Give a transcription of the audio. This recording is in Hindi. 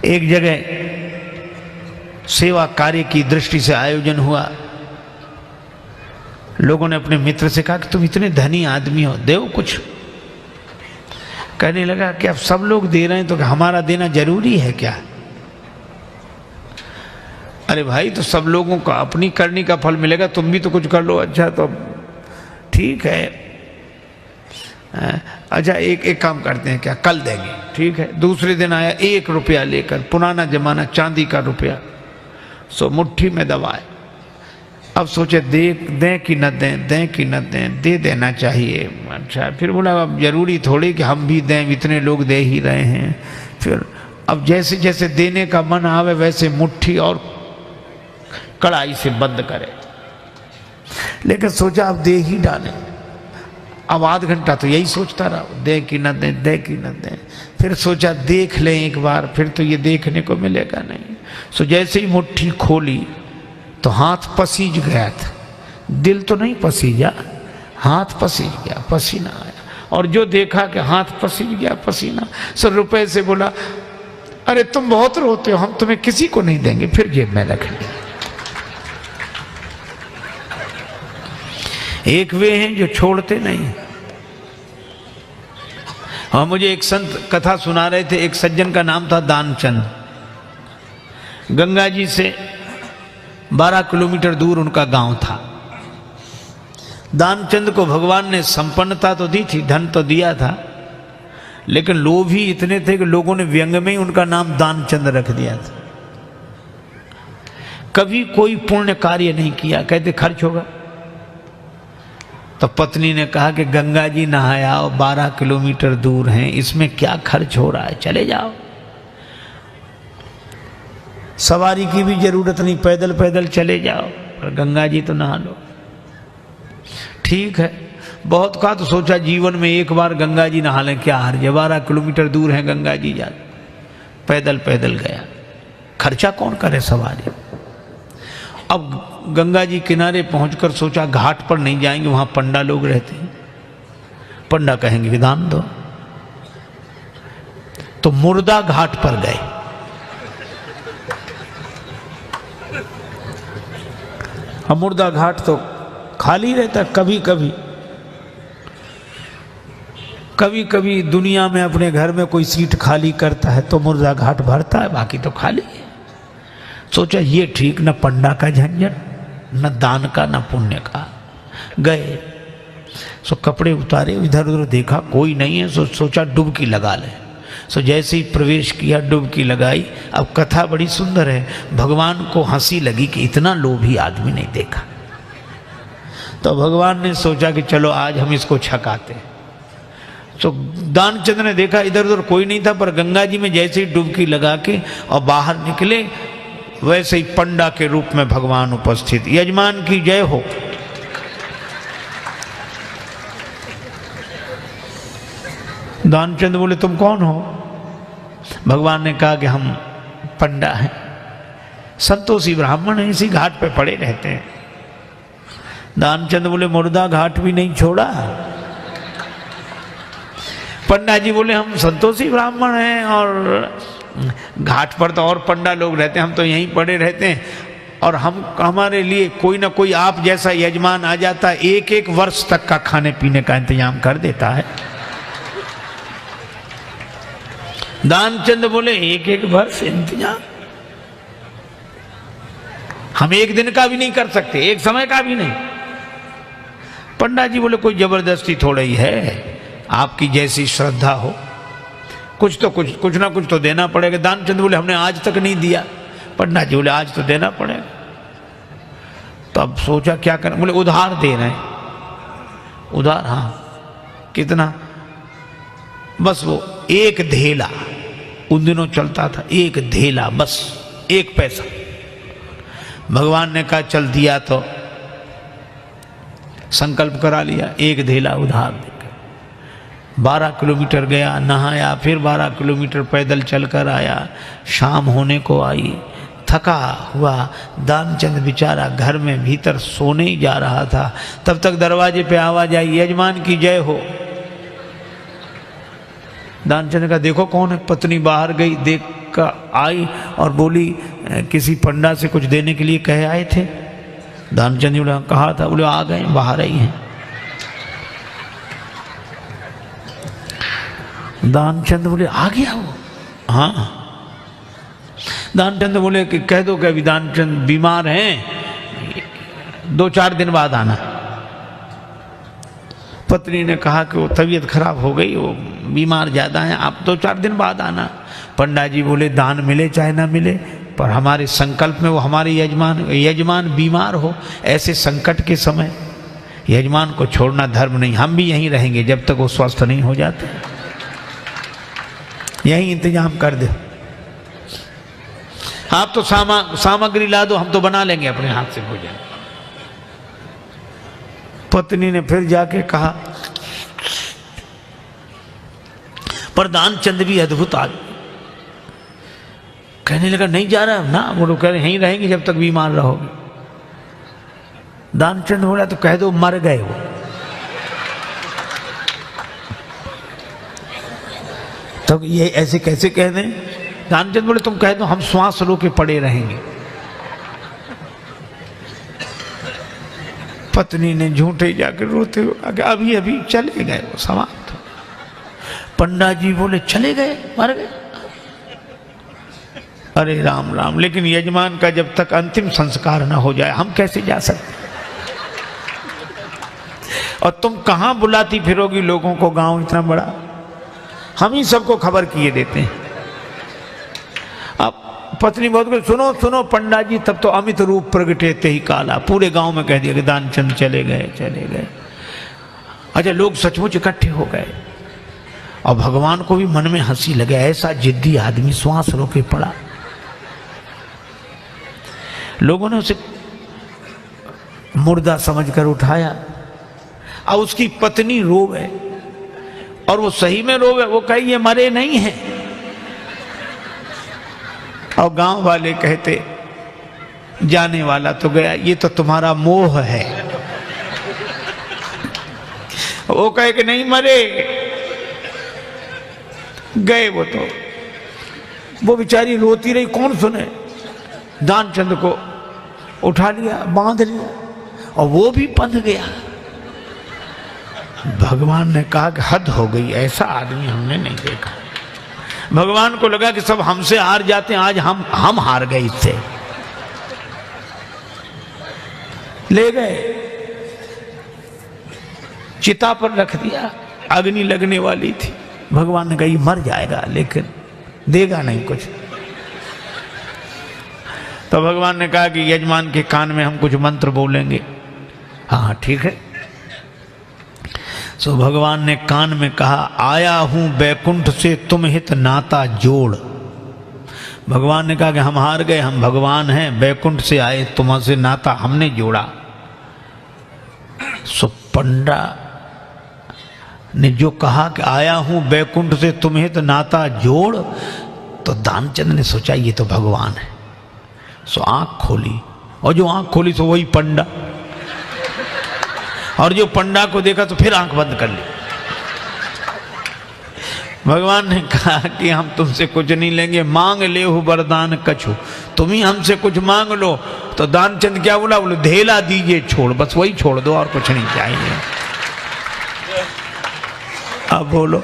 एक जगह सेवा कार्य की दृष्टि से आयोजन हुआ। लोगों ने अपने मित्र से कहा कि तुम इतने धनी आदमी हो, दो कुछ। कहने लगा कि अब सब लोग दे रहे हैं तो हमारा देना जरूरी है क्या? अरे भाई, तो सब लोगों का अपनी करनी का फल मिलेगा, तुम भी तो कुछ कर लो। अच्छा तो ठीक है, अच्छा एक काम करते हैं, क्या कल देंगे? ठीक है। दूसरे दिन आया 1 रुपया लेकर, पुराना जमाना, चांदी का रुपया, सो मुट्ठी में दबाए। अब सोचे दें कि न दें, दें कि न दें, दे देना चाहिए। अच्छा, फिर बोला अब जरूरी थोड़ी कि हम भी दें, इतने लोग दे ही रहे हैं। फिर अब जैसे जैसे देने का मन आवे वैसे मुट्ठी और कड़ाई से बंद करे, लेकिन सोचा अब दे ही डालें। अब आध घंटा तो यही सोचता रहा, दें कि न दें, दें कि न दें। फिर सोचा देख लें एक बार, फिर तो ये देखने को मिलेगा नहीं। सो जैसे ही मुट्ठी खोली तो हाथ पसीज गया था, दिल तो नहीं पसीजा, हाथ पसीज गया, पसीना आया। और जो देखा कि हाथ पसीज गया, पसीना, सो रुपए से बोला अरे तुम बहुत रोते हो, हम तुम्हें किसी को नहीं देंगे, फिर जेब में रख लिया। एक वे हैं जो छोड़ते नहीं। हाँ, मुझे एक संत कथा सुना रहे थे। एक सज्जन का नाम था दानचंद। गंगा जी से 12 किलोमीटर दूर उनका गांव था। दानचंद को भगवान ने संपन्नता तो दी थी, धन तो दिया था, लेकिन लोभ ही इतने थे कि लोगों ने व्यंग में ही उनका नाम दानचंद रख दिया था। कभी कोई पुण्य कार्य नहीं किया, कहते खर्च होगा। तो पत्नी ने कहा कि गंगा जी नहाया, 12 किलोमीटर दूर हैं, इसमें क्या खर्च हो रहा है, चले जाओ। सवारी की भी जरूरत नहीं, पैदल पैदल चले जाओ, पर गंगा जी तो नहा लो। ठीक है, बहुत कहा तो सोचा जीवन में एक बार गंगा जी नहा लें, क्या हर्ज है, 12 किलोमीटर दूर है गंगा जी, जा पैदल पैदल गया, खर्चा कौन करे सवारी। अब गंगा जी किनारे पहुंचकर सोचा घाट पर नहीं जाएंगे, वहां पंडा लोग रहते हैं, पंडा कहेंगे कि दान दो। तो मुर्दा घाट पर गए। अब मुर्दा घाट तो खाली रहता, कभी कभी कभी कभी दुनिया में अपने घर में कोई सीट खाली करता है तो मुर्दा घाट भरता है, बाकी तो खाली है। सोचा ये ठीक, न पंडा का झंझट, न दान का, न पुण्य का। गए, सो कपड़े उतारे, इधर उधर देखा कोई नहीं है, सोचा डुबकी लगा ले। सो जैसे ही प्रवेश किया, डुबकी लगाई। अब कथा बड़ी सुंदर है, भगवान को हंसी लगी कि इतना लोभी आदमी नहीं देखा। तो भगवान ने सोचा कि चलो आज हम इसको छकाते हैं। तो दानचंद ने देखा इधर उधर कोई नहीं था, पर गंगा जी में जैसे ही डुबकी लगा के और बाहर निकले, वैसे ही पंडा के रूप में भगवान उपस्थित। यजमान की जय हो। दानचंद बोले तुम कौन हो? भगवान ने कहा कि हम पंडा हैं, संतोषी ब्राह्मण हैं, इसी घाट पे पड़े रहते हैं। दानचंद बोले मुर्दा घाट भी नहीं छोड़ा। पंडा जी बोले हम संतोषी ब्राह्मण हैं और घाट पर तो और पंडा लोग रहते हैं, हम तो यहीं पड़े रहते हैं, और हमारे लिए कोई ना कोई आप जैसा यजमान आ जाता है, 1-1 वर्ष तक का खाने पीने का इंतजाम कर देता है। दानचंद बोले 1-1 वर्ष इंतजाम हम एक दिन का भी नहीं कर सकते, एक समय का भी नहीं। पंडा जी बोले कोई जबरदस्ती थोड़ा ही है, आपकी जैसी श्रद्धा हो, कुछ ना कुछ तो देना पड़ेगा। दानचंद बोले हमने आज तक नहीं दिया। पंडा जी बोले आज तो देना पड़ेगा। तो अब सोचा क्या करें, बोले उधार दे रहे हैं। उधार? हाँ। कितना? बस वो 1 धेला, उन दिनों चलता था 1 धेला, बस 1 पैसा। भगवान ने कहा चल दिया, तो संकल्प करा लिया, 1 धेला उधार देकर 12 किलोमीटर गया, नहाया, फिर 12 किलोमीटर पैदल चलकर आया। शाम होने को आई, थका हुआ दानचंद बेचारा घर में भीतर सोने ही जा रहा था। तब तक दरवाजे पे आवाज आई, यजमान की जय हो। दानचंद का देखो कौन है। पत्नी बाहर गई, देख का आई और बोली किसी पंडा से कुछ देने के लिए कहे आए थे? दानचंद जी बोले कहा था। बोले आ गए, बाहर ही हैं। दानचंद बोले आ गया वो? हाँ। दानचंद बोले कि कह दो कि अभी दानचंद बीमार हैं, 2-4 दिन बाद आना। पत्नी ने कहा कि वो तबीयत खराब हो गई, वो बीमार ज़्यादा हैं, आप 2-4 दिन बाद आना। पंडा जी बोले दान मिले चाहे ना मिले, पर हमारे संकल्प में वो हमारे यजमान बीमार हो, ऐसे संकट के समय यजमान को छोड़ना धर्म नहीं। हम भी यहीं रहेंगे जब तक वो स्वस्थ नहीं हो जाते, यहीं इंतजाम कर दो। आप तो सामग्री ला दो, हम तो बना लेंगे अपने हाथ से भोजन। पत्नी ने फिर जाके कहा, पर दानचंद भी अद्भुत आदमी। कहने लगा नहीं जा रहा ना, वो लोग कह रहे यहीं रहेंगे जब तक बीमार रहोगे। दानचंद बोला तो कह दो मर गए वो। तो ये ऐसे कैसे कह दें? दानचंद बोले तुम कह दो हम श्वास रो के पड़े रहेंगे। पत्नी ने झूठे जाकर रोते हुए कहा अभी अभी चले गए वो, समाप्त। पंडा जी बोले चले गए, मर गए? अरे राम राम, लेकिन यजमान का जब तक अंतिम संस्कार न हो जाए हम कैसे जा सकते? और तुम कहां बुलाती फिरोगी लोगों को, गांव इतना बड़ा, हम ही सबको खबर किए देते हैं। अब पत्नी बहुत कुछ सुनो सुनो पंडा जी, तब तो अमित रूप प्रगटेते ही काला, पूरे गांव में कह दिया कि दानचंद चले गए चले गए। अच्छा, लोग सचमुच इकट्ठे हो गए और भगवान को भी मन में हंसी लगे, ऐसा जिद्दी आदमी श्वास रोके पड़ा। लोगों ने उसे मुर्दा समझकर उठाया। अब उसकी पत्नी रोवे, और वो सही में रोवे, वो कहे ये मरे नहीं हैं। और गांव वाले कहते जाने वाला तो गया, ये तो तुम्हारा मोह है। वो कहे कि नहीं मरे, गए वो तो। वो बेचारी रोती रही, कौन सुने। दानचंद को उठा लिया, बांध लिया, और वो भी बंध गया। भगवान ने कहा कि हद हो गई, ऐसा आदमी हमने नहीं देखा। भगवान को लगा कि सब हमसे हार जाते हैं, आज हम हार गए इससे। ले गए, चिता पर रख दिया, अग्नि लगने वाली थी। भगवान ने कहा ये मर जाएगा लेकिन देगा नहीं कुछ। तो भगवान ने कहा कि यजमान के कान में हम कुछ मंत्र बोलेंगे। हाँ ठीक है। सो भगवान ने कान में कहा, आया हूं बैकुंठ से तुम हित नाता जोड़। भगवान ने कहा कि हम हार गए, हम भगवान हैं, बैकुंठ से आए, तुमसे नाता हमने जोड़ा। सो पंडा ने जो कहा कि आया हूं बैकुंठ से तुम हित नाता जोड़, तो दानचंद ने सोचा ये तो भगवान है। सो आंख खोली, और जो आंख खोली तो वही पंडा, और जो पंडा को देखा तो फिर आंख बंद कर ली। भगवान ने कहा कि हम तुमसे कुछ नहीं लेंगे, मांग ले हो वरदान कछु, तुम ही हमसे कुछ मांग लो। तो दानचंद क्या बोला? बोले धेला दीजिए छोड़, बस वही छोड़ दो और कुछ नहीं चाहिए। अब बोलो।